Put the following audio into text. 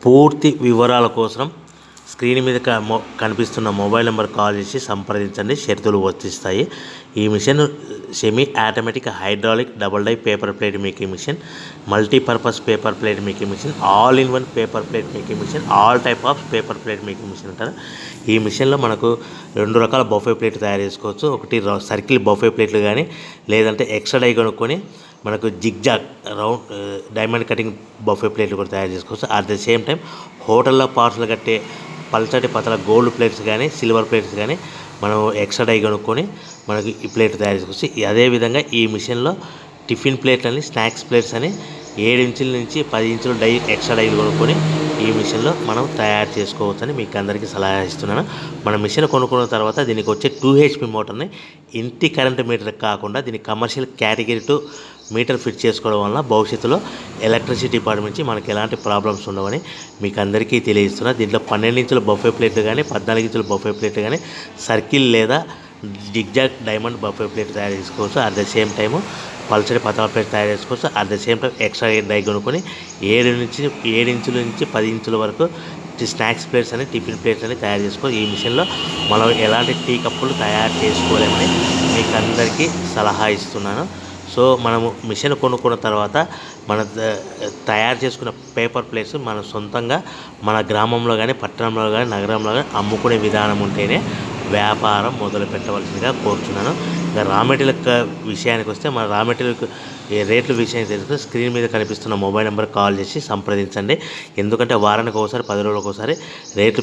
పూర్తి వివరాల కోసం స్క్రీన్ మీద కనిపిస్తున్న మొబైల్ నెంబర్ కాల్ చేసి సంప్రదించండి. షరతులు వర్తిస్తాయి. ఈ machine semi automatic hydraulic double die paper plate making machine, multipurpose paper plate making machine, all in one paper plate making machine, all type of paper plate making machine అంటారు. ఈ మిషన్లో మనకు 2 రకాల బఫే ప్లేట్ తయారు చేసుకోవచ్చు. ఒకటి circle buffet ప్లేట్లు కానీ, లేదంటే ఎక్స్ట్రా డై కొనుక్కొని మనకు zigzag round diamond cutting buffet ప్లేట్లు కూడా తయారు చేసుకోవచ్చు. అట్ ద సేమ్ టైం హోటల్లో పార్సల్ కట్టే పల్చటి పతల గోల్డ్ ప్లేట్స్ కానీ, సిల్వర్ ప్లేట్స్ కానీ మనం ఎక్స్ట్రా డై కొనుక్కొని మనకి ఈ ప్లేట్ తయారు చేసుకోవచ్చు. అదేవిధంగా ఈ మిషన్లో టిఫిన్ ప్లేట్లు అని, స్నాక్స్ ప్లేట్స్ అని 7 ఇంచుల నుంచి 10 ఇంచుల డై ఎక్స్ట్రా డైలు కొనుక్కొని ఈ మిషన్లో మనం తయారు చేసుకోవచ్చని మీకు అందరికీ సలహా ఇస్తున్నాను. మన మిషన్ కొనుక్కున్న తర్వాత దీనికి వచ్చే 2 HP మోటార్ని ఇంటి కరెంట్ మీటర్ కాకుండా దీనికి కమర్షియల్ కేటగిరీ 2 మీటర్ ఫిట్ చేసుకోవడం వల్ల భవిష్యత్తులో ఎలక్ట్రిసిటీ డిపార్ట్మెంట్ నుంచి మనకి ఎలాంటి ప్రాబ్లమ్స్ ఉండవని మీకు అందరికీ తెలియజేస్తున్నా. దీంట్లో 12 ఇంచుల బఫే ప్లేట్లు కానీ, 14 ఇంచుల బఫే ప్లేట్లు కానీ, సర్కిల్ లేదా జిగ్జాగ్ డైమండ్ బఫే ప్లేట్ తయారు చేసుకోవచ్చు. అట్ ద సేమ్ టైము పల్చడి పతల ప్లేట్ తయారు చేసుకోవచ్చు. At the same time extra die కొనుక్కొని 7 ఇంచుల నుంచి 10 ఇంచుల వరకు స్నాక్స్ ప్లేట్స్ అని, టిఫిన్ ప్లేట్స్ అని తయారు చేసుకోవచ్చు. ఈ మిషన్లో మనం ఎలాంటి టీ కప్పులు తయారు చేసుకోలేమని మీకు అందరికీ సలహా ఇస్తున్నాను. సో మనము మిషన్ కొనుక్కున్న తర్వాత మన తయారు చేసుకున్న పేపర్ ప్లేట్స్ మన సొంతంగా మన గ్రామంలో కానీ, పట్టణంలో కానీ, నగరంలో కానీ అమ్ముకునే విధానం ఉంటేనే వ్యాపారం మొదలు పెట్టవలసిందిగా కోరుతున్నాను. ఇంకా రా మెటీరియల్ విషయానికి వస్తే మన రా మెటీరియల్ రేట్ల విషయానికి తెలుసుకుని స్క్రీన్ మీద కనిపిస్తున్న మొబైల్ నెంబర్ కాల్ చేసి సంప్రదించండి. ఎందుకంటే వారానికి ఒకసారి, 10 రోజులకు ఒకసారి రేట్లు